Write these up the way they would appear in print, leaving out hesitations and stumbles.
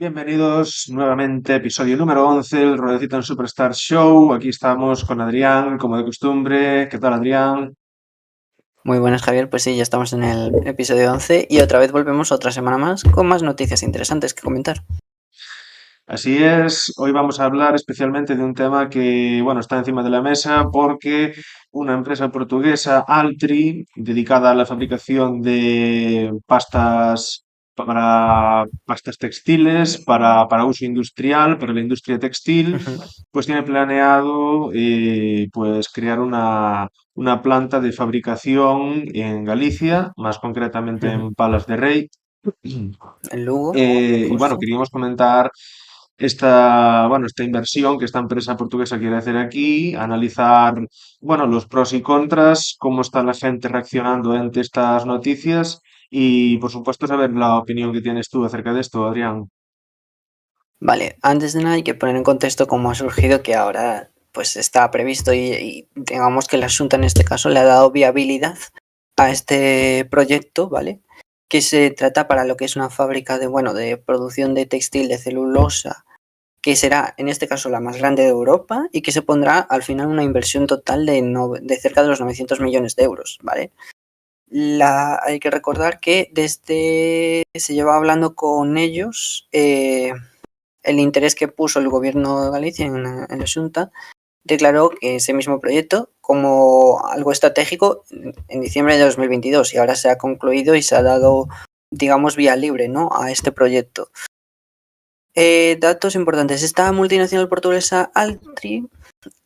Bienvenidos nuevamente, episodio número 11, el Rodecito en Superstar Show. Aquí estamos con Adrián, como de costumbre. ¿Qué tal, Adrián? Muy buenas, Javier. Pues sí, ya estamos en el episodio 11 y otra vez volvemos otra semana más con más noticias interesantes que comentar. Así es, hoy vamos a hablar especialmente de un tema que, bueno, está encima de la mesa porque una empresa portuguesa, Altri, dedicada a la fabricación de pastas textiles para uso industrial, para la industria textil, pues tiene planeado pues crear una planta de fabricación en Galicia, más concretamente en Palas de Rei. El Lugo, Y bueno, justo. queríamos comentar esta inversión que esta empresa portuguesa quiere hacer aquí, analizar, bueno, los pros y contras, cómo está la gente reaccionando ante estas noticias y, por supuesto, saber la opinión que tienes tú acerca de esto, Adrián. Vale, antes de nada hay que poner en contexto cómo ha surgido que ahora pues está previsto y digamos que la Xunta en este caso le ha dado viabilidad a este proyecto, ¿vale? Que se trata para lo que es una fábrica de producción de textil de celulosa, que será en este caso la más grande de Europa y que se pondrá al final una inversión total de cerca de los 900 millones de euros, ¿vale? Hay que recordar que desde se lleva hablando con ellos el interés que puso el gobierno de Galicia en la Xunta declaró que ese mismo proyecto como algo estratégico en diciembre de 2022 y ahora se ha concluido y se ha dado, digamos, vía libre, ¿no?, a este proyecto. Datos importantes. Esta multinacional portuguesa Altri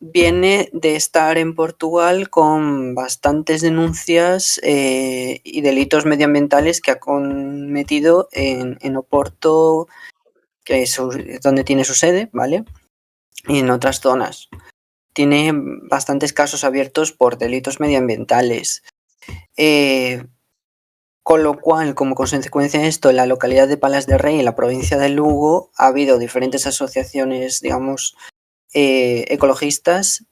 viene de estar en Portugal con bastantes denuncias y delitos medioambientales que ha cometido en Oporto, que es donde tiene su sede, ¿vale? Y en otras zonas. Tiene bastantes casos abiertos por delitos medioambientales. Con lo cual, como consecuencia de esto, en la localidad de Palas de Rei, en la provincia de Lugo, ha habido diferentes asociaciones, digamos, ecologistas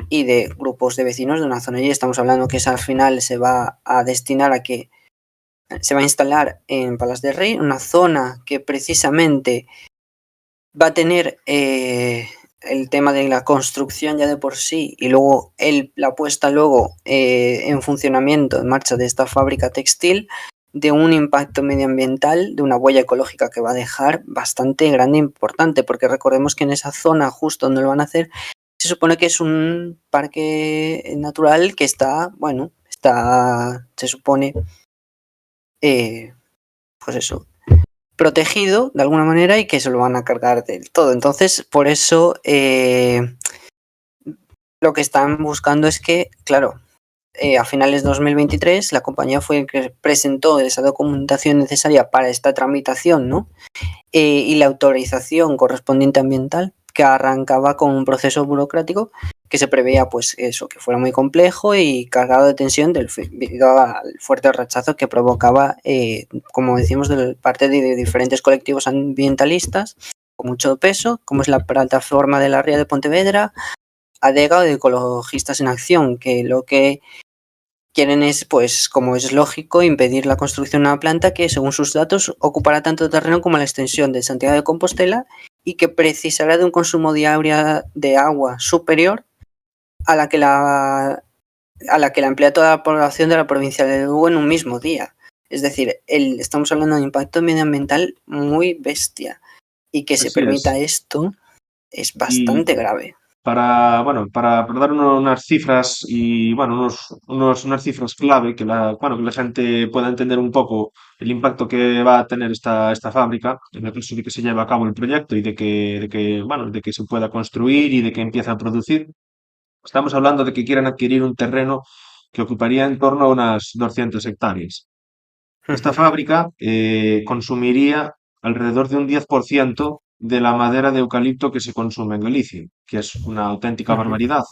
y de grupos de vecinos de una zona. Y estamos hablando que esa al final se va a destinar a que se va a instalar en Palas de Rei, una zona que precisamente va a tener el tema de la construcción ya de por sí y luego la puesta luego en funcionamiento, en marcha de esta fábrica textil, de un impacto medioambiental, de una huella ecológica que va a dejar bastante grande e importante, porque recordemos que en esa zona justo donde lo van a hacer, se supone que es un parque natural que está, bueno, se supone, pues eso, protegido de alguna manera y que se lo van a cargar del todo. Entonces, por eso lo que están buscando es que, claro, a finales de 2023 la compañía fue que presentó esa documentación necesaria para esta tramitación, ¿no? Y la autorización correspondiente ambiental, que arrancaba con un proceso burocrático que se preveía pues eso, que fuera muy complejo y cargado de tensión debido al fuerte rechazo que provocaba, como decimos, de parte de diferentes colectivos ambientalistas con mucho peso, como es la plataforma de la Ría de Pontevedra, ADEGA o de Ecologistas en Acción, que lo que quieren es, pues, como es lógico, impedir la construcción de una planta que, según sus datos, ocupará tanto terreno como la extensión de Santiago de Compostela y que precisará de un consumo diario de agua superior a la que la emplea toda la población de la provincia de Lugo en un mismo día. Es decir, estamos hablando de un impacto medioambiental muy bestia y que se Así permita es. esto es Y bastante grave. para dar unas cifras y, bueno, unas cifras clave que la gente pueda entender un poco el impacto que va a tener esta fábrica, en el caso de que se lleve a cabo el proyecto y de que se pueda construir y de que empiece a producir. Estamos hablando de que quieren adquirir un terreno que ocuparía en torno a unas 200 hectáreas. Esta fábrica consumiría alrededor de un 10% de la madera de eucalipto que se consume en Galicia, que es una auténtica barbaridad.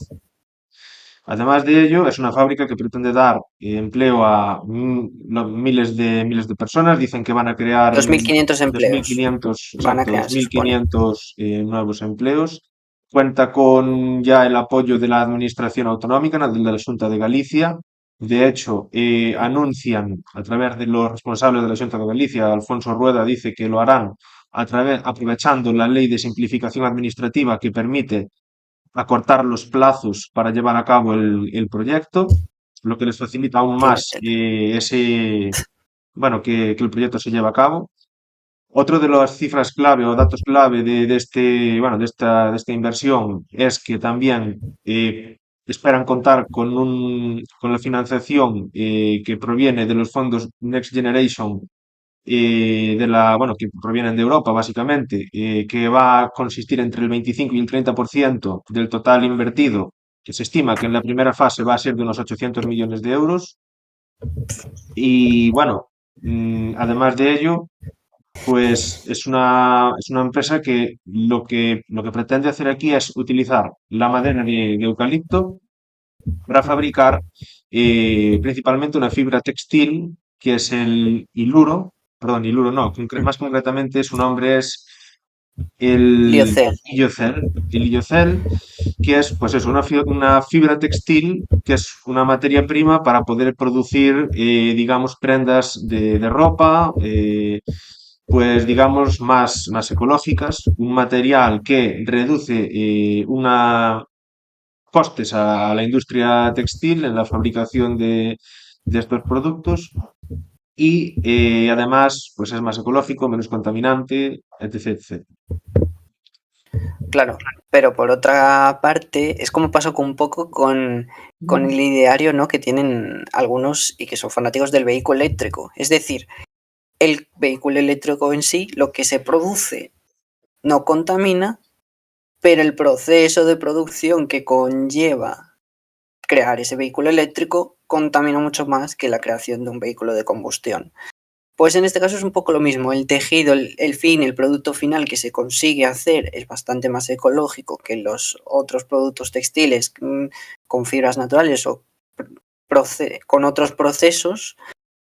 Además de ello, es una fábrica que pretende dar empleo a miles de personas. Dicen que van a crear 2.500 empleos 2.500, van a exacto, crear, dos se mil supone. quinientos nuevos empleos. Cuenta con ya el apoyo de la Administración Autonómica, de la Xunta de Galicia. De hecho, anuncian a través de los responsables de la Xunta de Galicia, Alfonso Rueda dice que lo harán aprovechando la ley de simplificación administrativa que permite acortar los plazos para llevar a cabo el proyecto, lo que les facilita aún Tiene más tela. bueno, que el proyecto se lleve a cabo. Otro de las cifras clave o datos clave bueno, de esta inversión es que también esperan contar con la financiación que proviene de los fondos Next Generation, bueno, que provienen de Europa, básicamente, que va a consistir entre el 25 y el 30% del total invertido, que se estima que en la primera fase va a ser de unos 800 millones de euros. Y bueno, además de ello, pues es una empresa que lo que pretende hacer aquí es utilizar la madera de eucalipto para fabricar principalmente una fibra textil que es el iluro, perdón, iluro no, más concretamente su nombre es el Liocel. iliocel, que es pues eso, una fibra textil que es una materia prima para poder producir, digamos, prendas de ropa, pues digamos, más ecológicas, un material que reduce costes a la industria textil en la fabricación de estos productos y además pues es más ecológico, menos contaminante, etc, etc. Claro, pero por otra parte, es como pasó con un poco con el ideario, ¿no?, que tienen algunos y que son fanáticos del vehículo eléctrico. Es decir, el vehículo eléctrico en sí, lo que se produce no contamina, pero el proceso de producción que conlleva crear ese vehículo eléctrico contamina mucho más que la creación de un vehículo de combustión. Pues en este caso es un poco lo mismo, el tejido, el fin, el producto final que se consigue hacer es bastante más ecológico que los otros productos textiles con fibras naturales o con otros procesos,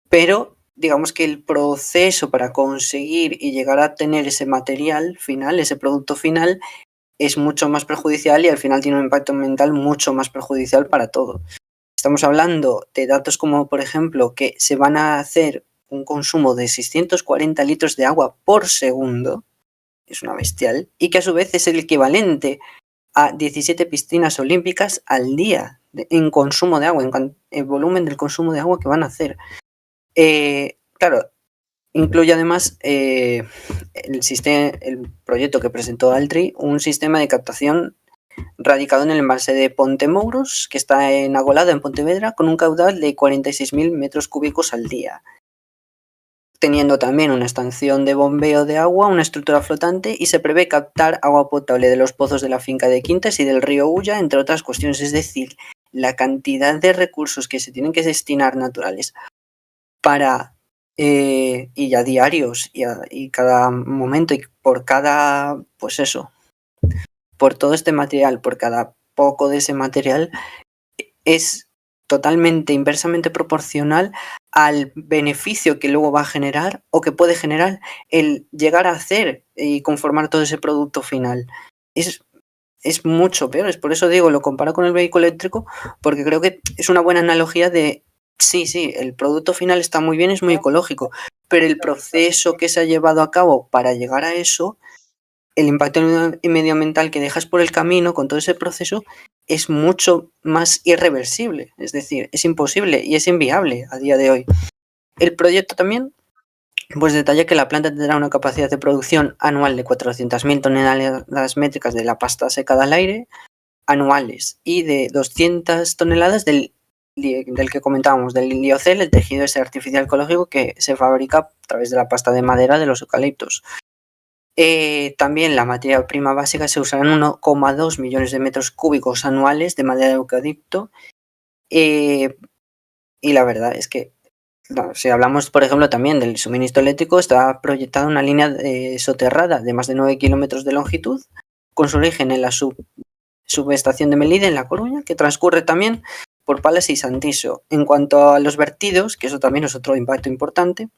pero digamos que el proceso para conseguir y llegar a tener ese material final, ese producto final, es mucho más perjudicial y al final tiene un impacto ambiental mucho más perjudicial para todo. Estamos hablando de datos como, por ejemplo, que se van a hacer un consumo de 640 litros de agua por segundo, es una bestial, y que a su vez es el equivalente a 17 piscinas olímpicas al día en consumo de agua, en volumen del consumo de agua que van a hacer. Claro, incluye además el proyecto que presentó Altri, un sistema de captación radicado en el embalse de Pontemouros, que está en Agolado, en Pontevedra, con un caudal de 46.000 metros cúbicos al día, teniendo también una estación de bombeo de agua, una estructura flotante y se prevé captar agua potable de los pozos de la finca de Quintas y del río Ulla, entre otras cuestiones. Es decir, la cantidad de recursos que se tienen que destinar naturales para y ya diarios y cada momento y por cada, pues eso, por todo este material, por cada poco de ese material, es totalmente inversamente proporcional al beneficio que luego va a generar o que puede generar el llegar a hacer y conformar todo ese producto final. Es mucho peor, es por eso digo, lo comparo con el vehículo eléctrico, porque creo que es una buena analogía de, sí, el producto final está muy bien, es muy ecológico, pero el proceso que se ha llevado a cabo para llegar a eso, el impacto medioambiental que dejas por el camino con todo ese proceso es mucho más irreversible, es decir, es imposible y es inviable a día de hoy. El proyecto también pues detalla que la planta tendrá una capacidad de producción anual de 400.000 toneladas métricas de la pasta secada al aire anuales y de 200 toneladas del que comentábamos, del liocel, el tejido ese artificial ecológico que se fabrica a través de la pasta de madera de los eucaliptos. También la materia prima básica se usará en 1,2 millones de metros cúbicos anuales de madera de eucalipto. Y la verdad es que, si hablamos, por ejemplo, también del suministro eléctrico, está proyectada una línea soterrada de más de 9 kilómetros de longitud, con su origen en la subestación de Melide, en La Coruña, que transcurre también por Palas y Santiso. En cuanto a los vertidos, que eso también es otro impacto importante,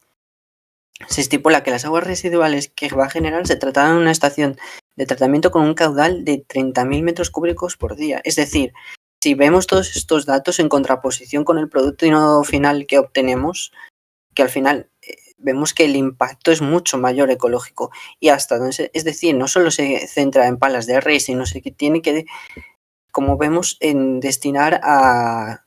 se estipula que las aguas residuales que va a generar se tratarán en una estación de tratamiento con un caudal de 30.000 metros cúbicos por día. Es decir, si vemos todos estos datos en contraposición con el producto final que obtenemos, que al final vemos que el impacto es mucho mayor ecológico y hasta es decir, no solo se centra en Palas de Rey, sino que tiene que, como vemos, en destinar a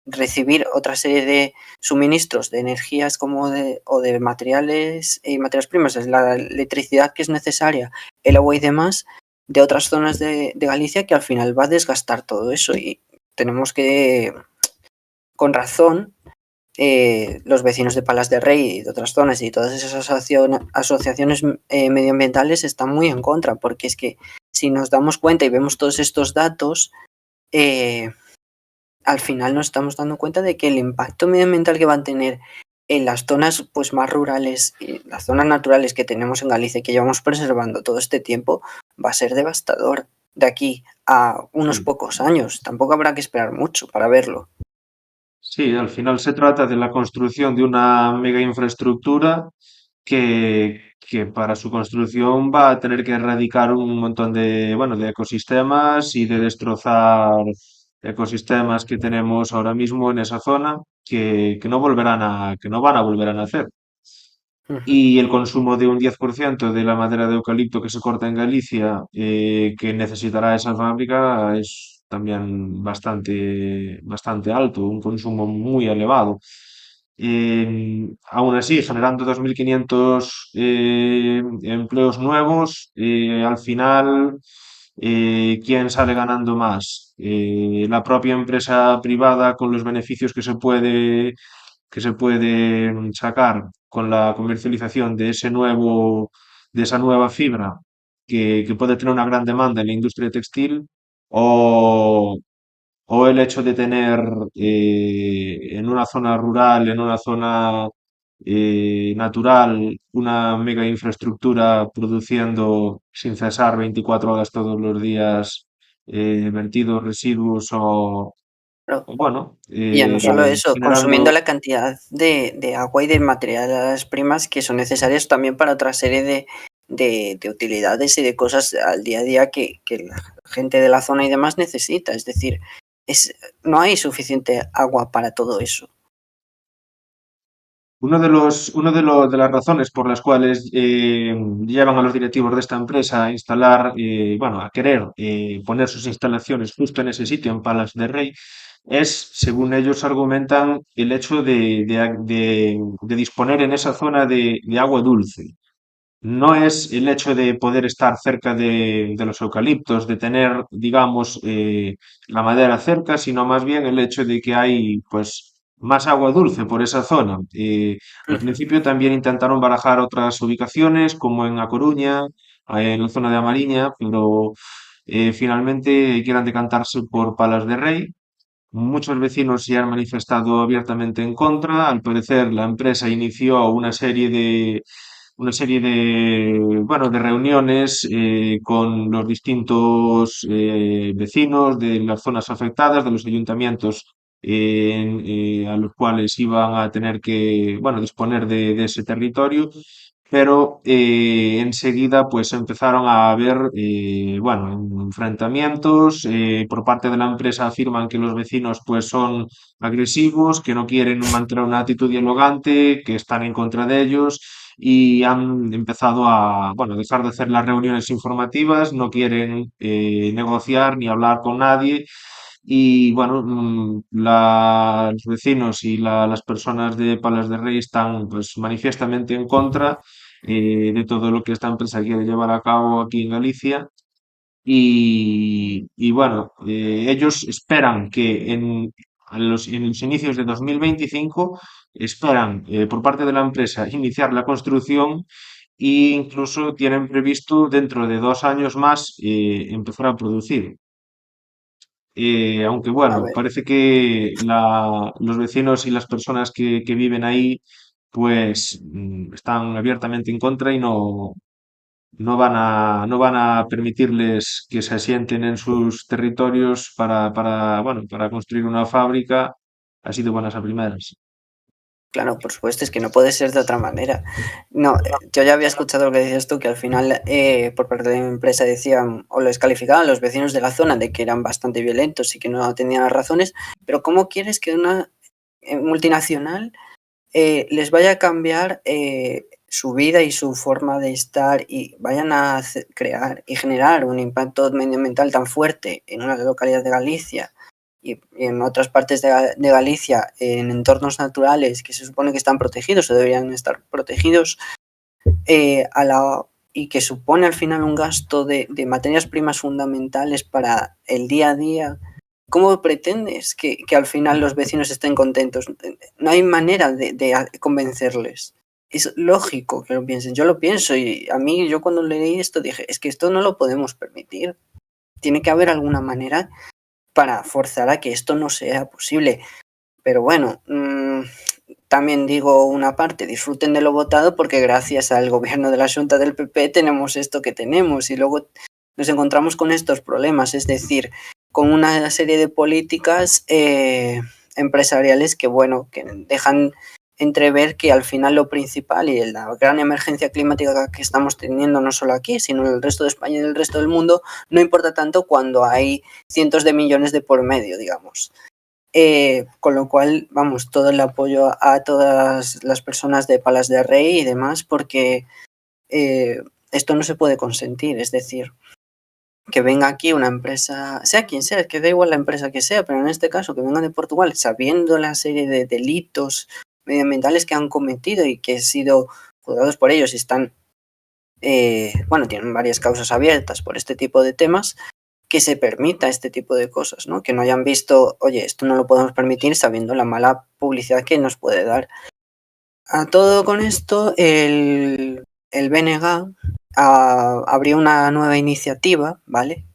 recibir otra serie de suministros de energías o de materiales y materias primas, es la electricidad que es necesaria, el agua y demás, de otras zonas de Galicia que al final va a desgastar todo eso y tenemos que, con razón, los vecinos de Palas de Rey y de otras zonas y todas esas asociaciones medioambientales están muy en contra, porque es que si nos damos cuenta y vemos todos estos datos, al final nos estamos dando cuenta de que el impacto medioambiental que van a tener en las zonas pues más rurales y las zonas naturales que tenemos en Galicia y que llevamos preservando todo este tiempo va a ser devastador de aquí a unos Sí. pocos años. Tampoco habrá que esperar mucho para verlo. Sí, al final se trata de la construcción de una mega infraestructura que para su construcción va a tener que erradicar un montón de, bueno, de ecosistemas y de destrozar ecosistemas que tenemos ahora mismo en esa zona que no volverán que no van a volver a nacer. Ujú. Y el consumo de un 10% de la madera de eucalipto que se corta en Galicia, que necesitará esa fábrica, es también bastante alto, un consumo muy elevado. Aún así, generando 2.500 empleos nuevos, al final, ¿quién sale ganando más? La propia empresa privada con los beneficios que se puede sacar con la comercialización de de esa nueva fibra que puede tener una gran demanda en la industria textil, o, o el hecho de tener en una zona rural, en una zona natural, una mega infraestructura produciendo sin cesar 24 horas todos los días vertidos, residuos Claro. o bueno, Y ya no solo eso, consumiendo generando. la cantidad de agua y de materias primas que son necesarias también para otra serie de utilidades y de cosas al día a día que la gente de la zona y demás necesita. Es decir, no hay suficiente agua para todo eso. De las razones por las cuales llevan a los directivos de esta empresa a instalar, bueno, a querer poner sus instalaciones justo en ese sitio, en Palas de Rey, es, según ellos argumentan, el hecho de disponer en esa zona de agua dulce. No es el hecho de poder estar cerca de los eucaliptos, de tener, digamos, la madera cerca, sino más bien el hecho de que hay, pues, más agua dulce por esa zona. Al Ujú. principio también intentaron barajar otras ubicaciones, como en A Coruña, en la zona de Amariña, pero finalmente quieran decantarse por Palas de Rey. Muchos vecinos se han manifestado abiertamente en contra. Al parecer, la empresa inició bueno, de reuniones con los distintos vecinos de las zonas afectadas, de los ayuntamientos a los cuales iban a tener que, bueno, disponer de ese territorio, pero enseguida pues empezaron a haber, bueno, enfrentamientos. Por parte de la empresa afirman que los vecinos pues son agresivos, que no quieren mantener una actitud dialogante, que están en contra de ellos y han empezado a, bueno, dejar de hacer las reuniones informativas, no quieren negociar ni hablar con nadie. Y bueno, los vecinos y las personas de Palas de Rey están pues manifiestamente en contra de todo lo que esta empresa quiere llevar a cabo aquí en Galicia. Y bueno, ellos esperan que en los inicios de 2025 esperan por parte de la empresa iniciar la construcción e incluso tienen previsto dentro de 2 años más empezar a producir. Aunque A bueno, ver, parece que los vecinos y las personas que viven ahí pues están abiertamente en contra y no van a permitirles que se asienten en sus territorios bueno, para construir una fábrica así de buenas a primeras. claro, por supuesto, es que no puede ser de otra manera. No, yo ya había escuchado lo que decías tú, que al final por parte de la empresa decían o les calificaban los vecinos de la zona de que eran bastante violentos y que no tenían las razones, pero ¿cómo quieres que una multinacional les vaya a cambiar su vida y su forma de estar y vayan a crear y generar un impacto medioambiental tan fuerte en una localidad de Galicia y en otras partes de Galicia, en entornos naturales que se supone que están protegidos o deberían estar protegidos, y que supone al final un gasto de materias primas fundamentales para el día a día. ¿Cómo pretendes que al final los vecinos estén contentos? No hay manera de convencerles. Es lógico que lo piensen. Yo lo pienso y a mí, yo cuando leí esto dije, es que esto no lo podemos permitir. Tiene que haber alguna manera para forzar a que esto no sea posible. Pero bueno, también digo una parte, disfruten de lo votado porque gracias al gobierno de la Junta del PP tenemos esto que tenemos y luego nos encontramos con estos problemas, es decir, con una serie de políticas empresariales que, bueno, que dejan entrever que al final lo principal y la gran emergencia climática que estamos teniendo no solo aquí, sino en el resto de España y en el resto del mundo, no importa tanto cuando hay cientos de millones de por medio, digamos. Con lo cual, vamos, todo el apoyo a todas las personas de Palas de Rey y demás, porque esto no se puede consentir. Es decir, que venga aquí una empresa, sea quien sea, que da igual la empresa que sea, pero en este caso que venga de Portugal sabiendo la serie de delitos medioambientales que han cometido y que han sido juzgados por ellos y están, bueno, tienen varias causas abiertas por este tipo de temas, que se permita este tipo de cosas, ¿no? Que no hayan visto, oye, esto no lo podemos permitir sabiendo la mala publicidad que nos puede dar. A todo con esto, el BNG abrió una nueva iniciativa, ¿vale?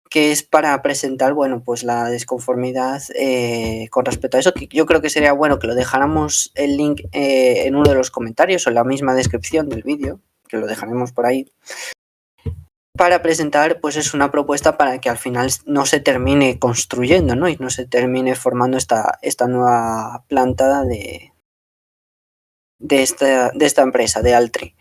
Que es para presentar, bueno, pues la desconformidad con respecto a eso, que yo creo que sería bueno que lo dejáramos el link en uno de los comentarios o en la misma descripción del vídeo, que lo dejaremos por ahí, para presentar, pues es una propuesta para que al final no se termine construyendo, ¿no? Y no se termine formando esta nueva planta de esta empresa, de Altri.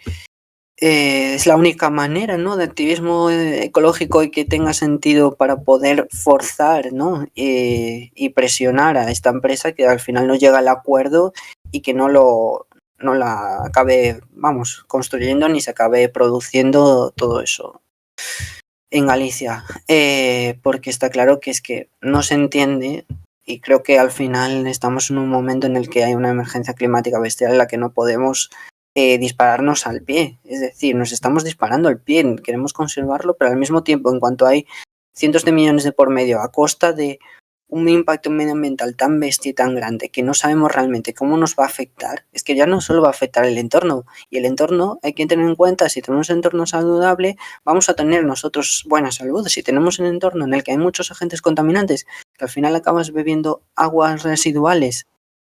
Es la única manera, ¿no? De activismo ecológico y que tenga sentido para poder forzar, ¿no? Y presionar a esta empresa que al final no llega al acuerdo y que no la acabe, vamos, construyendo ni se acabe produciendo todo eso en Galicia, porque está claro que es que no se entiende y creo que al final estamos en un momento en el que hay una emergencia climática bestial en la que no podemos dispararnos al pie, es decir, nos estamos disparando al pie, queremos conservarlo, pero al mismo tiempo, en cuanto hay cientos de millones de por medio a costa de un impacto medioambiental tan bestia y tan grande que no sabemos realmente cómo nos va a afectar, es que ya no solo va a afectar el entorno, y el entorno hay que tener en cuenta, si tenemos un entorno saludable, vamos a tener nosotros buena salud. Si tenemos un entorno en el que hay muchos agentes contaminantes, que al final acabas bebiendo aguas residuales,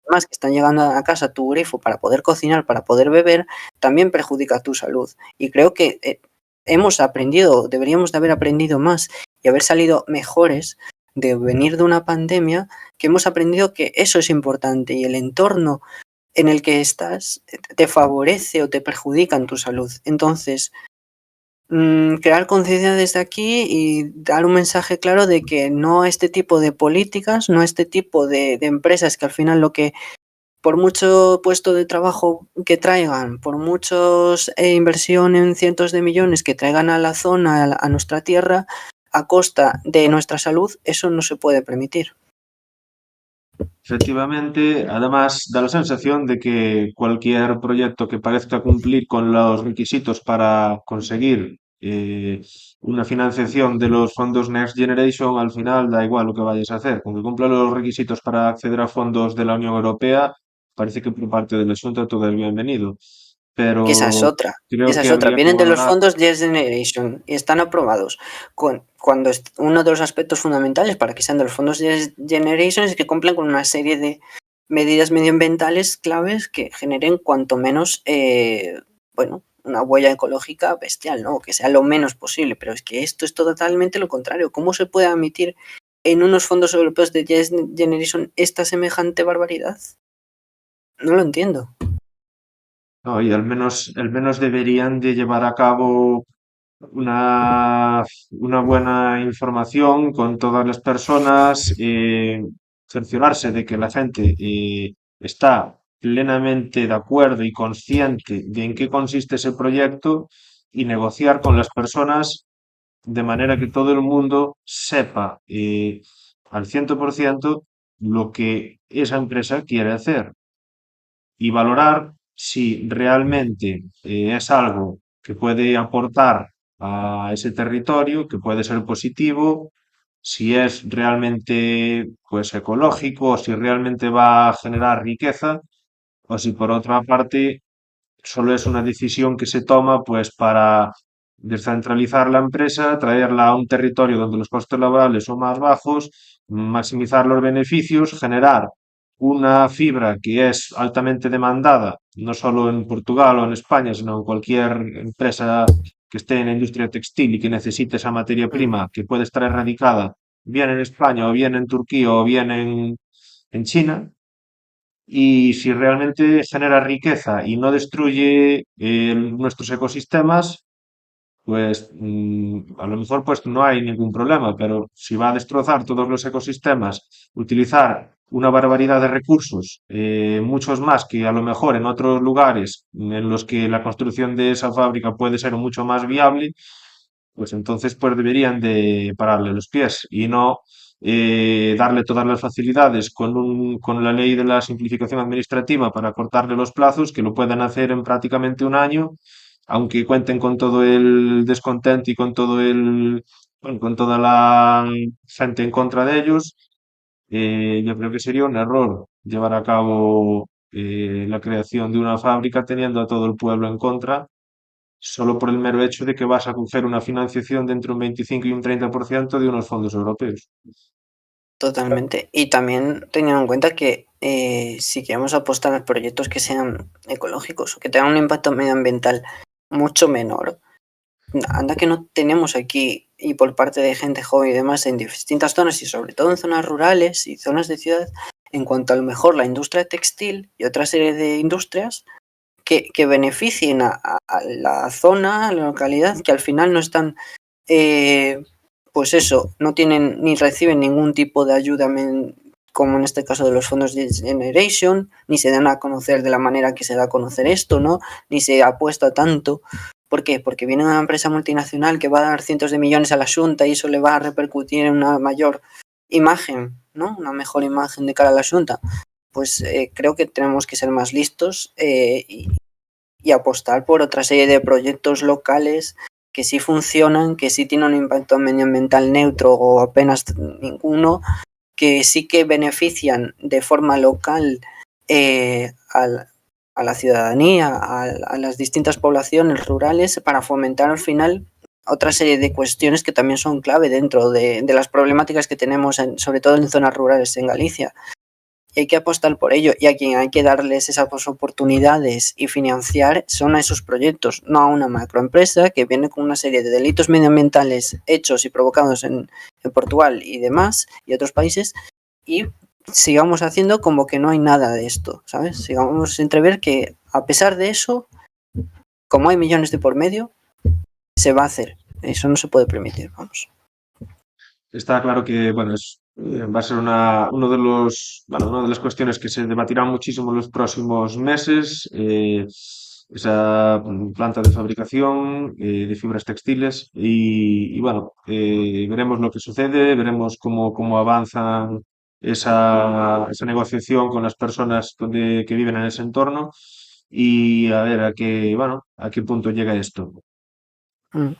más que están llegando a casa a tu grifo para poder cocinar, para poder beber, también perjudica tu salud. Y creo que hemos aprendido, deberíamos de haber aprendido más y haber salido mejores de venir de una pandemia, que hemos aprendido que eso es importante y el entorno en el que estás te favorece o te perjudica en tu salud. Entonces, crear conciencia desde aquí y dar un mensaje claro de que no a este tipo de políticas, no a este tipo de empresas que al final lo que, por mucho puesto de trabajo que traigan, por muchos inversión en cientos de millones que traigan a la zona, a nuestra tierra, a costa de nuestra salud, eso no se puede permitir. Efectivamente, además da la sensación de que cualquier proyecto que parezca cumplir con los requisitos para conseguir una financiación de los fondos Next Generation, al final da igual lo que vayas a hacer. Con que cumpla los requisitos para acceder a fondos de la Unión Europea, parece que por parte del asunto todo es bienvenido. Que esa es Pero otra. creo Esa que es otra. habría que Vienen de los valorar. fondos Next Generation y están aprobados. Cuando uno de los aspectos fundamentales para que sean de los fondos Next Generation es que cumplan con una serie de medidas medioambientales claves que generen cuanto menos, bueno, una huella ecológica bestial, ¿no? Que sea lo menos posible. Pero es que esto es totalmente lo contrario. ¿Cómo se puede admitir en unos fondos europeos de Next Generation esta semejante barbaridad? No lo entiendo. No, y al menos deberían de llevar a cabo una, una buena información con todas las personas, cerciorarse de que la gente está plenamente de acuerdo y consciente de en qué consiste ese proyecto y negociar con las personas de manera que todo el mundo sepa al 100% lo que esa empresa quiere hacer y valorar si realmente es algo que puede aportar a ese territorio, que puede ser positivo, si es realmente pues ecológico, si realmente va a generar riqueza, o si por otra parte solo es una decisión que se toma pues para descentralizar la empresa, traerla a un territorio donde los costes laborales son más bajos, maximizar los beneficios, generar una fibra que es altamente demandada, no solo en Portugal o en España, sino en cualquier empresa que esté en la industria textil y que necesite esa materia prima que puede estar erradicada bien en España o bien en Turquía o bien en China, y si realmente genera riqueza y no destruye nuestros ecosistemas, pues a lo mejor pues no hay ningún problema, pero si va a destrozar todos los ecosistemas, utilizar una barbaridad de recursos, muchos más que a lo mejor en otros lugares en los que la construcción de esa fábrica puede ser mucho más viable, pues entonces pues deberían de pararle los pies y no darle todas las facilidades con la ley de la simplificación administrativa para cortarle los plazos, que lo puedan hacer en prácticamente un año, aunque cuenten con todo el descontento y con bueno, con toda la gente en contra de ellos. Yo creo que sería un error llevar a cabo la creación de una fábrica teniendo a todo el pueblo en contra solo por el mero hecho de que vas a coger una financiación de entre un 25 y un 30% de unos fondos europeos. Totalmente. Y también teniendo en cuenta que si queremos apostar a proyectos que sean ecológicos o que tengan un impacto medioambiental mucho menor, anda que no tenemos aquí, y por parte de gente joven y demás, en distintas zonas y sobre todo en zonas rurales y zonas de ciudad, en cuanto a lo mejor la industria textil y otra serie de industrias que beneficien a la zona, a la localidad, que al final no están, pues eso, no tienen ni reciben ningún tipo de ayuda, como en este caso de los fondos de Generation, ni se dan a conocer de la manera que se da a conocer esto, ¿no? Ni se apuesta tanto. ¿Por qué? Porque viene una empresa multinacional que va a dar cientos de millones a la Junta y eso le va a repercutir en una mayor imagen, ¿no? Una mejor imagen de cara a la Junta. Pues creo que tenemos que ser más listos y apostar por otra serie de proyectos locales que sí funcionan, que sí tienen un impacto medioambiental neutro o apenas ninguno, que sí que benefician de forma local a la ciudadanía, a las distintas poblaciones rurales, para fomentar al final otra serie de cuestiones que también son clave dentro de las problemáticas que tenemos, sobre todo en zonas rurales en Galicia. Y hay que apostar por ello, y a quien hay que darles esas oportunidades y financiar son a esos proyectos, no a una macroempresa que viene con una serie de delitos medioambientales hechos y provocados en Portugal y demás, y otros países, y sigamos haciendo como que no hay nada de esto, ¿sabes? Sigamos entrever que a pesar de eso, como hay millones de por medio, se va a hacer. Eso no se puede permitir, vamos. Está claro que, bueno, va a ser una de las cuestiones que se debatirán muchísimo en los próximos meses, esa planta de fabricación de fibras textiles y bueno, veremos lo que sucede, veremos cómo avanza esa negociación con las personas que viven en ese entorno y a ver bueno, a qué punto llega esto. Mm,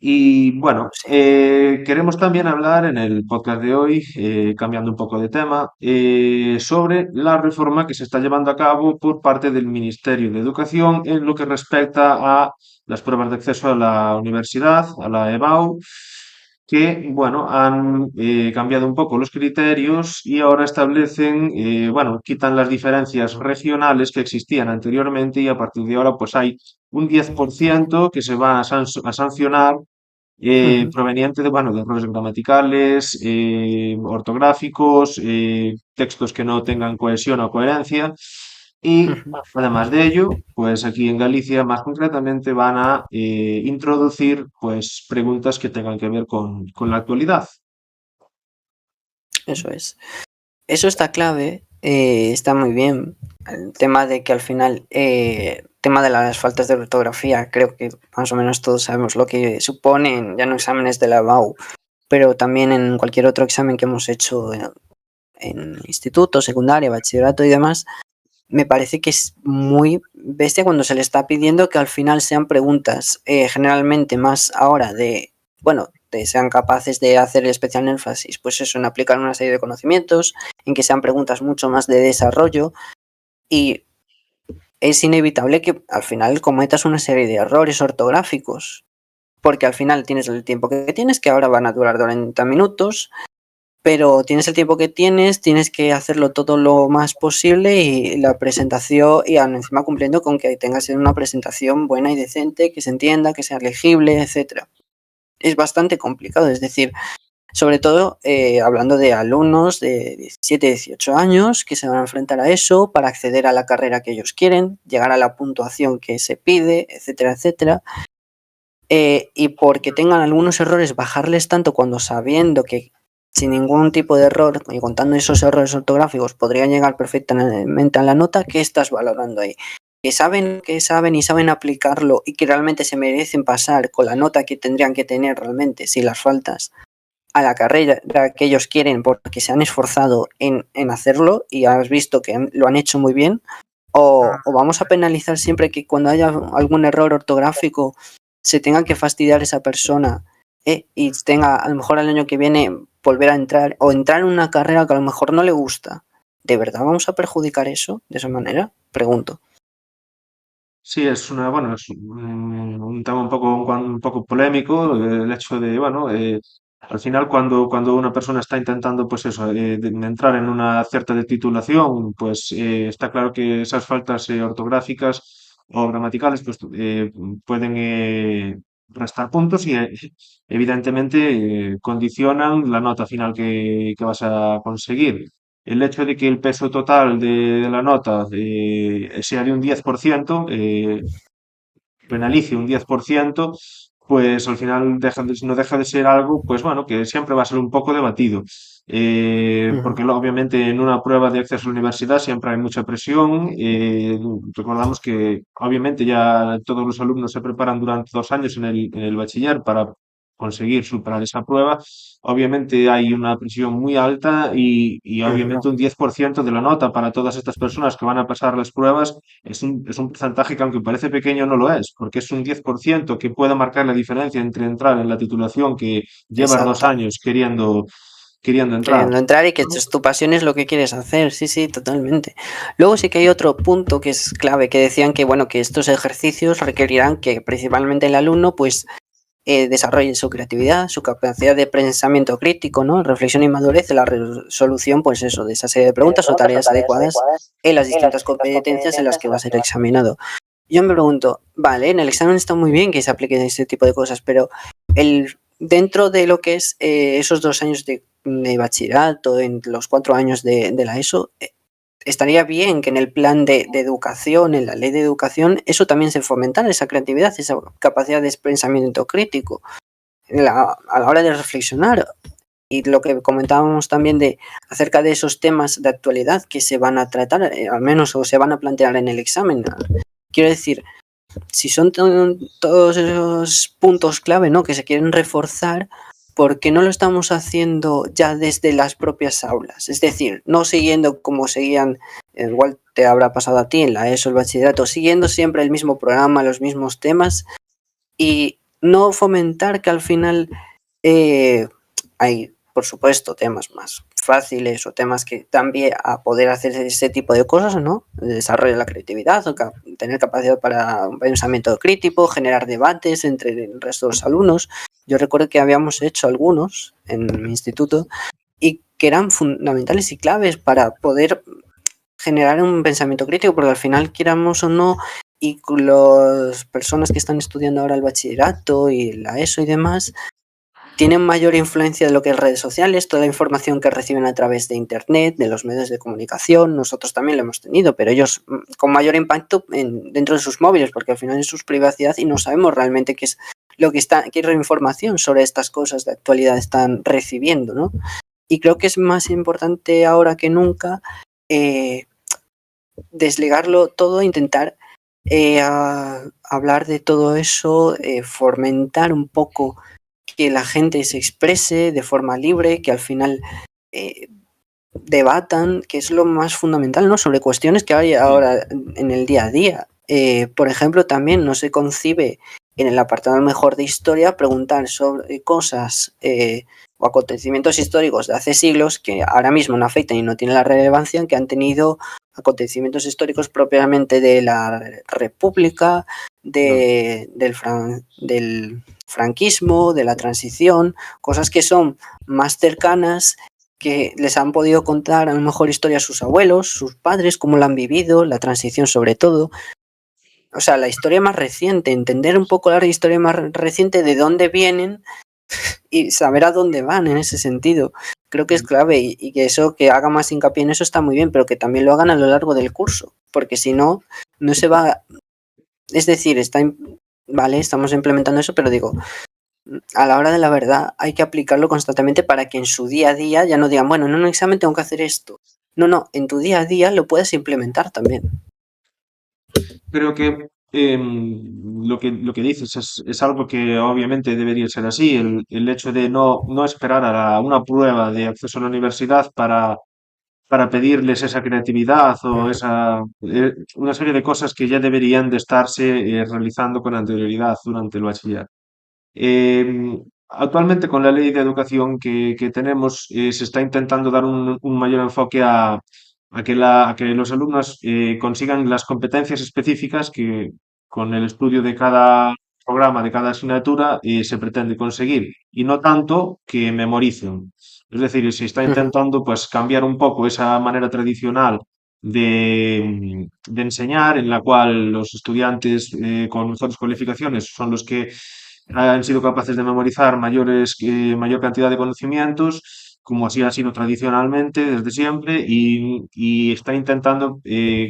Y bueno, sí. queremos también hablar en el podcast de hoy, cambiando un poco de tema, sobre la reforma que se está llevando a cabo por parte del Ministerio de Educación en lo que respecta a las pruebas de acceso a la universidad, a la EBAU, que, bueno, han cambiado un poco los criterios y ahora establecen, bueno, quitan las diferencias regionales que existían anteriormente y a partir de ahora pues hay un 10% que se va a sancionar Ujú, proveniente de, bueno, de errores gramaticales, ortográficos, textos que no tengan cohesión o coherencia. Y ujú. además de ello, pues aquí en Galicia más concretamente van a introducir pues preguntas que tengan que ver con la actualidad. Eso es. Eso está clave, Está muy bien. El tema de que al final, tema de las faltas de ortografía, creo que más o menos todos sabemos lo que suponen, ya no exámenes de la BAU, pero también en cualquier otro examen que hemos hecho en instituto, secundaria, bachillerato y demás, me parece que es muy bestia cuando se le está pidiendo que al final sean preguntas, generalmente más ahora sean capaces de hacer especial énfasis, pues eso, en aplicar una serie de conocimientos, en que sean preguntas mucho más de desarrollo, y es inevitable que al final cometas una serie de errores ortográficos, porque al final tienes el tiempo que tienes, que ahora van a durar 40 minutos, pero tienes el tiempo que tienes que hacerlo todo lo más posible y la presentación, y encima cumpliendo con que tengas una presentación buena y decente, que se entienda, que sea legible, etcétera. Es bastante complicado, es decir, sobre todo hablando de alumnos de 17, 18 años que se van a enfrentar a eso para acceder a la carrera que ellos quieren, llegar a la puntuación que se pide, etcétera, etcétera. Y porque tengan algunos errores, bajarles tanto cuando sabiendo que sin ningún tipo de error y contando esos errores ortográficos podrían llegar perfectamente a la nota, ¿qué estás valorando ahí? Que saben y saben aplicarlo y que realmente se merecen pasar con la nota que tendrían que tener realmente si las faltas a la carrera que ellos quieren porque se han esforzado en hacerlo y has visto que lo han hecho muy bien, o vamos a penalizar siempre que cuando haya algún error ortográfico se tenga que fastidiar esa persona y tenga a lo mejor al año que viene volver a entrar o entrar en una carrera que a lo mejor no le gusta. ¿De verdad vamos a perjudicar eso de esa manera? Pregunto. Sí, bueno, es un tema un poco polémico, el hecho de, bueno, al final cuando una persona está intentando, pues eso, de entrar en una cierta de titulación, pues está claro que esas faltas ortográficas o gramaticales, pues pueden restar puntos y evidentemente condicionan la nota final que vas a conseguir. El hecho de que el peso total de la nota sea de un 10%, penalice un 10%, pues al final no deja de ser algo, pues bueno, que siempre va a ser un poco debatido. Ujú. Porque obviamente en una prueba de acceso a la universidad siempre hay mucha presión. Recordamos que obviamente ya todos los alumnos se preparan durante 2 años en el bachiller para conseguir superar esa prueba. Obviamente hay una presión muy alta y Ujú. obviamente un 10% de la nota para todas estas personas que van a pasar las pruebas es un porcentaje que aunque parece pequeño no lo es, porque es un 10% que puede marcar la diferencia entre entrar en la titulación que llevas dos Exacto. años queriendo entrar. Queriendo entrar y que tu pasión es lo que quieres hacer, sí, sí, totalmente. Luego sí que hay otro punto que es clave, que decían que, bueno, que estos ejercicios requerirán que principalmente el alumno, pues, desarrolle su creatividad, su capacidad de pensamiento crítico, ¿no? Reflexión y madurez en la resolución, pues eso, de esa serie de preguntas o tareas adecuadas en las distintas competencias en las que va a ser examinado. Yo me pregunto, vale, en el examen está muy bien que se apliquen este tipo de cosas, pero dentro de lo que es esos 2 años de bachillerato, en los 4 años de la ESO, estaría bien que en el plan de educación, en la ley de educación, eso también se fomentara, esa creatividad, esa capacidad de pensamiento crítico, a la hora de reflexionar. Y lo que comentábamos también acerca de esos temas de actualidad que se van a tratar, al menos o se van a plantear en el examen. Quiero decir, si son todos esos puntos clave, ¿no?, que se quieren reforzar, ¿por qué no lo estamos haciendo ya desde las propias aulas? Es decir, no siguiendo como seguían, igual te habrá pasado a ti en la ESO, el bachillerato, siguiendo siempre el mismo programa, los mismos temas, y no fomentar que al final hay, por supuesto, temas más fáciles o temas que también a poder hacer ese tipo de cosas, ¿no? Desarrollar la creatividad, o tener capacidad para un pensamiento crítico, generar debates entre el resto de los alumnos. Yo recuerdo que habíamos hecho algunos en mi instituto y que eran fundamentales y claves para poder generar un pensamiento crítico, porque al final, quieramos o no, y las personas que están estudiando ahora el bachillerato y la ESO y demás, tienen mayor influencia de lo que es redes sociales, toda la información que reciben a través de internet, de los medios de comunicación, nosotros también lo hemos tenido, pero ellos con mayor impacto dentro de sus móviles, porque al final es su privacidad y no sabemos realmente qué es lo que qué información sobre estas cosas de actualidad están recibiendo, ¿no? Y creo que es más importante ahora que nunca desligarlo todo, intentar hablar de todo eso, fomentar un poco que la gente se exprese de forma libre, que al final debatan, que es lo más fundamental, ¿no? Sobre cuestiones que hay ahora en el día a día. Por ejemplo, también no se concibe en el apartado mejor de historia preguntar sobre cosas o acontecimientos históricos de hace siglos que ahora mismo no afectan y no tienen la relevancia que han tenido acontecimientos históricos propiamente de la República, del franquismo, de la transición, cosas que son más cercanas, que les han podido contar a lo mejor historias sus abuelos, sus padres, cómo la han vivido, la transición sobre todo. O sea, la historia más reciente, entender un poco la historia más reciente, de dónde vienen y saber a dónde van en ese sentido. Creo que es clave y que eso, que haga más hincapié en eso está muy bien, pero que también lo hagan a lo largo del curso, porque si no, no se va... Es decir, vale, estamos implementando eso, pero digo, a la hora de la verdad hay que aplicarlo constantemente para que en su día a día ya no digan, bueno, en un examen tengo que hacer esto. No, en tu día a día lo puedes implementar también. Creo que lo que dices es algo que obviamente debería ser así. El hecho de no esperar a una prueba de acceso a la universidad para pedirles esa creatividad o una serie de cosas que ya deberían de estarse realizando con anterioridad durante el bachiller. Actualmente con la ley de educación que tenemos se está intentando dar un mayor enfoque a que los alumnos consigan las competencias específicas que con el estudio de cada programa, de cada asignatura, se pretende conseguir y no tanto que memoricen. Es decir, se está intentando pues cambiar un poco esa manera tradicional de enseñar, en la cual los estudiantes con mejores cualificaciones son los que han sido capaces de memorizar mayor cantidad de conocimientos, como así ha sido tradicionalmente desde siempre, y está intentando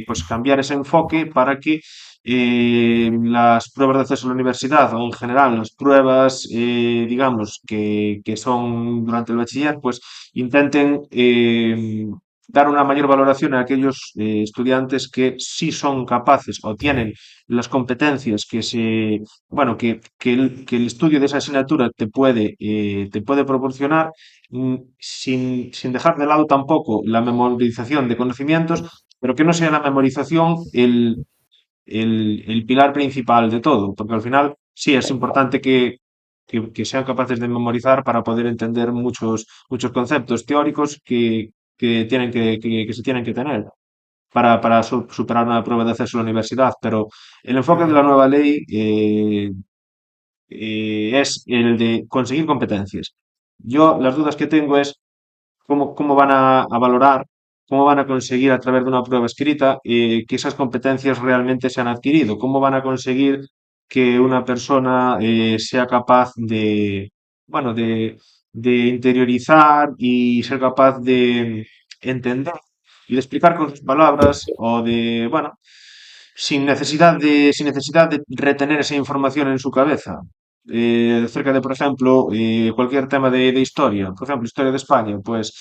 pues cambiar ese enfoque para que las pruebas de acceso a la universidad o en general las pruebas, digamos, que son durante el bachiller, pues intenten dar una mayor valoración a aquellos estudiantes que sí son capaces o tienen las competencias bueno, que el estudio de esa asignatura te puede proporcionar, sin dejar de lado tampoco la memorización de conocimientos, pero que no sea la memorización el pilar principal de todo, porque al final sí es importante que sean capaces de memorizar para poder entender muchos conceptos teóricos que se tienen que tener para superar una prueba de acceso a la universidad. Pero el enfoque de la nueva ley es el de conseguir competencias. Yo las dudas que tengo es cómo van a valorar, cómo van a conseguir a través de una prueba escrita que esas competencias realmente se han adquirido, cómo van a conseguir que una persona sea capaz bueno, de interiorizar y ser capaz de entender y de explicar con sus palabras o bueno, sin necesidad de retener esa información en su cabeza. Acerca de, por ejemplo, cualquier tema de historia, por ejemplo, historia de España, pues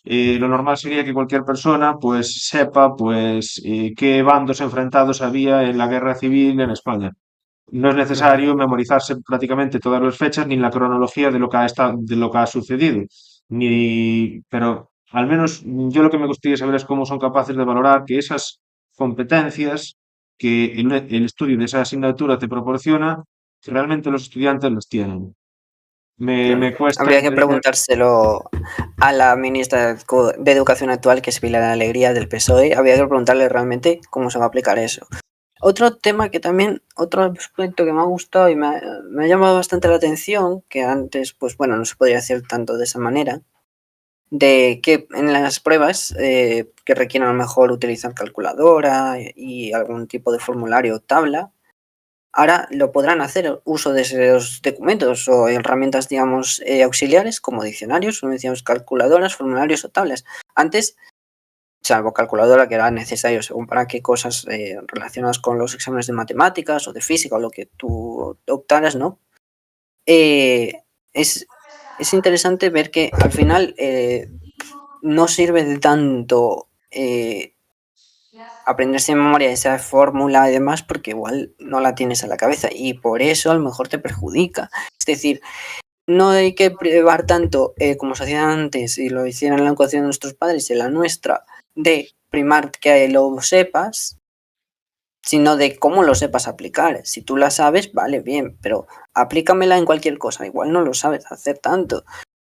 lo normal sería que cualquier persona pues sepa pues qué bandos enfrentados había en la guerra civil en España. No es necesario memorizarse prácticamente todas las fechas ni la cronología de de lo que ha sucedido. Pero al menos yo lo que me gustaría saber es cómo son capaces de valorar que esas competencias que el estudio de esa asignatura te proporciona, que realmente los estudiantes las tienen. Claro. Me cuesta Habría que entender. preguntárselo a la ministra de Educación actual, que es Pilar Alegría del PSOE. Habría que preguntarle realmente cómo se va a aplicar eso. Otro tema que también, otro aspecto que me ha gustado y me ha llamado bastante la atención, que antes, pues bueno, no se podría hacer tanto de esa manera, de que en las pruebas que requieren a lo mejor utilizar calculadora y algún tipo de formulario o tabla, ahora lo podrán hacer uso de esos documentos o herramientas, digamos, auxiliares como diccionarios, como decíamos, calculadoras, formularios o tablas. Antes, salvo calculadora, que era necesario según para qué cosas relacionadas con los exámenes de matemáticas o de física o lo que tú optaras, ¿no? Eh, es, es interesante ver que al final no sirve de tanto eh, aprenderse de memoria esa fórmula y demás porque igual no la tienes a la cabeza y por eso a lo mejor te perjudica. Es decir, no hay que privar tanto como se hacía antes y lo hicieron en la educación de nuestros padres y en la nuestra de primar que lo sepas, sino de cómo lo sepas aplicar. Si tú la sabes, vale, bien, pero aplícamela en cualquier cosa. Igual no lo sabes hacer tanto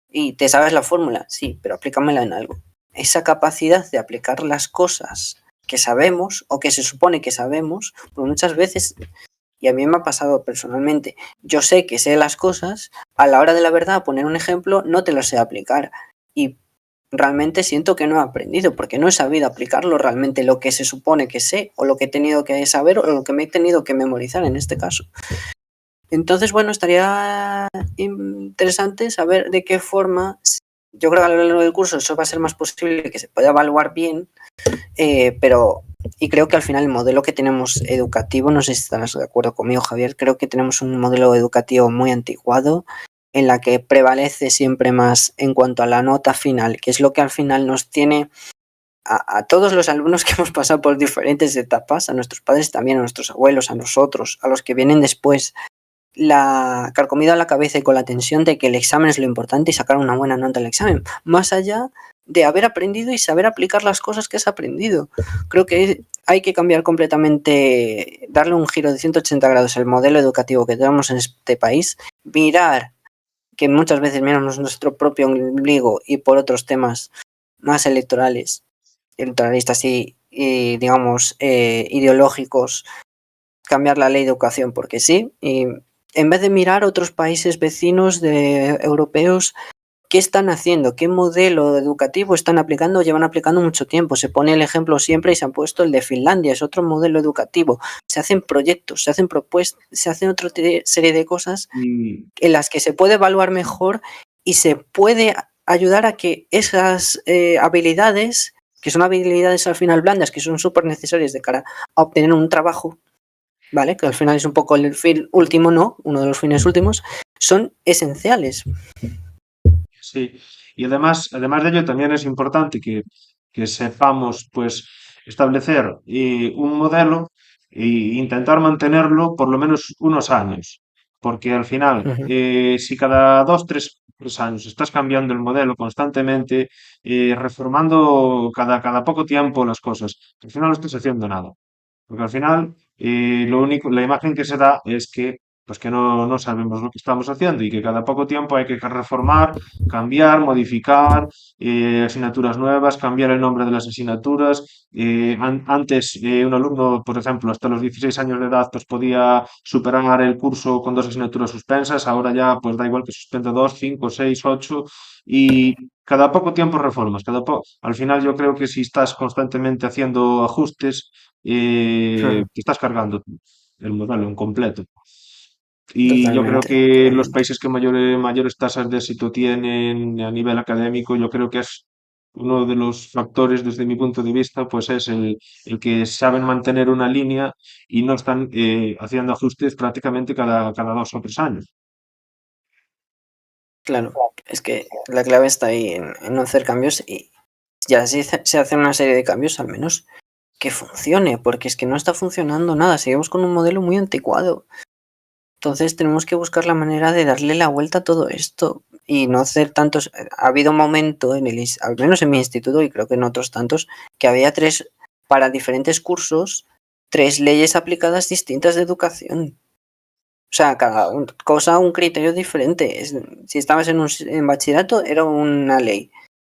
y te sabes la fórmula, sí, pero aplícamela en algo. Esa capacidad de aplicar las cosas que sabemos o que se supone que sabemos, pues muchas veces, y a mí me ha pasado personalmente, yo sé que sé las cosas, a la hora de la verdad, poner un ejemplo, no te lo sé aplicar. Y realmente siento que no he aprendido, porque no he sabido aplicarlo realmente lo que se supone que sé, o lo que he tenido que saber, o lo que me he tenido que memorizar en este caso. Entonces, bueno, estaría interesante saber de qué forma, yo creo que a lo largo del curso eso va a ser más posible que se pueda evaluar bien, pero, y creo que al final el modelo que tenemos educativo, no sé si estarás de acuerdo conmigo, Javier, creo que tenemos un modelo educativo muy anticuado, en la que prevalece siempre más en cuanto a la nota final, que es lo que al final nos tiene a todos los alumnos que hemos pasado por diferentes etapas, a nuestros padres también, a nuestros abuelos, a nosotros, a los que vienen después, la carcomida a la cabeza y con la tensión de que el examen es lo importante y sacar una buena nota al examen, más allá de haber aprendido y saber aplicar las cosas que has aprendido. Creo que hay que cambiar completamente, darle un giro de 180 grados al modelo educativo que tenemos en este país, mirar que muchas veces miramos nuestro propio ombligo y por otros temas más electoralistas y digamos, ideológicos, cambiar la ley de educación porque sí, y en vez de mirar otros países vecinos de europeos, ¿qué están haciendo? ¿Qué modelo educativo están aplicando? Llevan aplicando mucho tiempo. Se pone el ejemplo siempre y se han puesto el de Finlandia, es otro modelo educativo. Se hacen proyectos, se hacen propuestas, se hacen otra serie de cosas Y en las que se puede evaluar mejor y se puede ayudar a que esas habilidades, que son habilidades al final blandas, que son súper necesarias de cara a obtener un trabajo, ¿vale? Que al final es un poco el fin último, ¿no? Uno de los fines últimos, son esenciales. sí, y además de ello también es importante que sepamos pues establecer un modelo e intentar mantenerlo por lo menos unos años, porque al final, Ujú. si cada dos, tres años estás cambiando el modelo constantemente, reformando cada poco tiempo las cosas, al final no estás haciendo nada. Porque al final, lo único, la imagen que se da es que, pues que no sabemos lo que estamos haciendo y que cada poco tiempo hay que reformar, cambiar, modificar, asignaturas nuevas, cambiar el nombre de las asignaturas. Antes, un alumno, por ejemplo, hasta los 16 años de edad, pues podía superar el curso con dos asignaturas suspensas. Ahora ya, pues da igual que suspenda dos, cinco, seis, ocho. Y cada poco tiempo reformas. Al final, yo creo que si estás constantemente haciendo ajustes, Ujú. te estás cargando el modelo en completo. Y yo creo Totalmente, que los totalmente. países que mayores tasas de éxito tienen a nivel académico, yo creo que es uno de los factores, desde mi punto de vista, pues es el que saben mantener una línea y no están haciendo ajustes prácticamente cada dos o tres años. Claro, es que la clave está ahí en no hacer cambios y ya si se hace una serie de cambios, al menos que funcione, porque es que no está funcionando nada, seguimos con un modelo muy anticuado. Entonces tenemos que buscar la manera de darle la vuelta a todo esto y no hacer tantos. Ha habido un momento al menos en mi instituto y creo que en otros tantos, que había para diferentes cursos, tres leyes aplicadas distintas de educación. O sea, cada cosa un criterio diferente. Si estabas en bachillerato era una ley,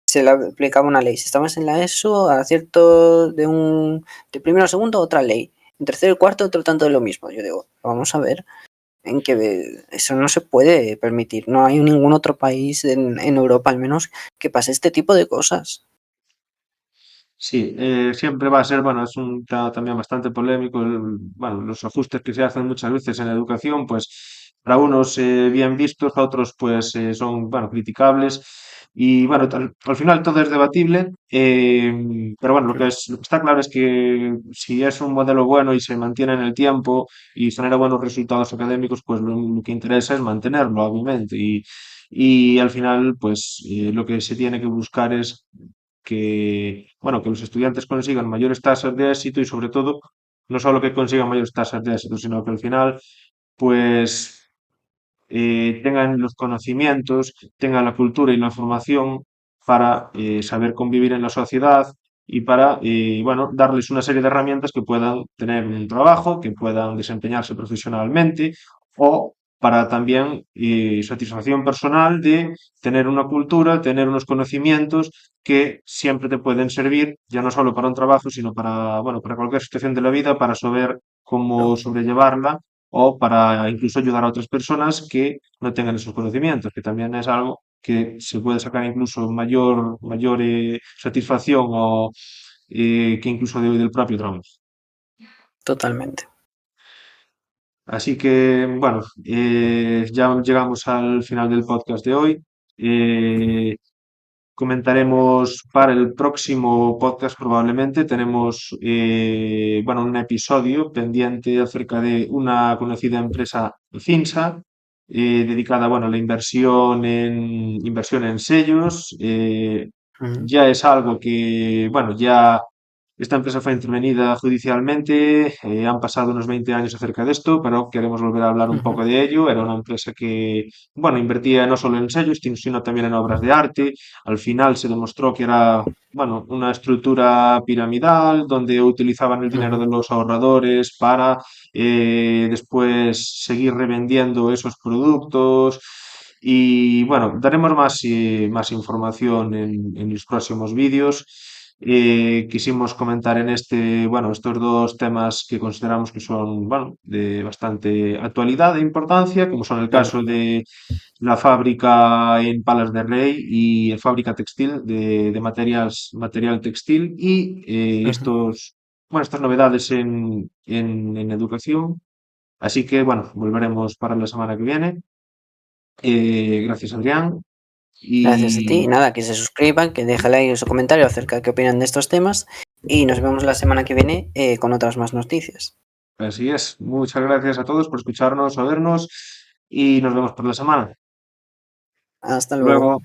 se le aplicaba una ley. Si estabas en la ESO, a cierto de primero a segundo otra ley. En tercero y cuarto otro tanto de lo mismo. Yo digo, vamos a ver en que eso no se puede permitir. No hay ningún otro país en Europa al menos que pase este tipo de cosas. Sí, siempre va a ser, bueno, es un tema también bastante polémico, bueno, los ajustes que se hacen muchas veces en la educación, pues para unos bien vistos, a otros pues son, bueno, criticables y bueno, al final todo es debatible, pero bueno, lo que está claro es que si es un modelo bueno y se mantiene en el tiempo y genera buenos resultados académicos, pues lo que interesa es mantenerlo, obviamente, y al final pues lo que se tiene que buscar es bueno, que los estudiantes consigan mayores tasas de éxito y sobre todo, no solo que consigan mayores tasas de éxito, sino que al final, pues tengan los conocimientos, tengan la cultura y la formación para saber convivir en la sociedad y para, bueno, darles una serie de herramientas que puedan tener un trabajo, que puedan desempeñarse profesionalmente o para también satisfacción personal de tener una cultura, tener unos conocimientos que siempre te pueden servir, ya no solo para un trabajo, sino para, bueno, para cualquier situación de la vida, para saber cómo ¿no? sobrellevarla o para incluso ayudar a otras personas que no tengan esos conocimientos, que también es algo que se puede sacar incluso mayor satisfacción o que incluso del propio trabajo. Totalmente. Así que, bueno, ya llegamos al final del podcast de hoy. Eh, Comentaremos para el próximo podcast probablemente. Tenemos, bueno, un episodio pendiente acerca de una conocida empresa Finsa, dedicada, bueno, a la inversión en sellos. Ujú, Ya es algo que, bueno, ya esta empresa fue intervenida judicialmente, han pasado unos 20 años acerca de esto, pero queremos volver a hablar un ujú, poco de ello. Era una empresa que, bueno, invertía no solo en sellos, sino también en obras de arte. Al final se demostró que era, bueno, una estructura piramidal donde utilizaban el dinero ujú, de los ahorradores para después seguir revendiendo esos productos. Y bueno, daremos más información en los próximos vídeos. Quisimos comentar en bueno, estos dos temas que consideramos que son, bueno, de bastante actualidad e importancia, como son el claro. caso de la fábrica en Palas de Rey y la fábrica textil de material textil y Ujú. bueno, estas novedades en educación. Así que, bueno, volveremos para la semana que viene. Gracias, Adrián. Gracias a ti. Y Y nada, que se suscriban, que dejen like su comentario acerca de qué opinan de estos temas. Y nos vemos la semana que viene con otras más noticias. así es. Muchas gracias a todos por escucharnos o vernos y nos vemos por la semana. Hasta luego. Luego.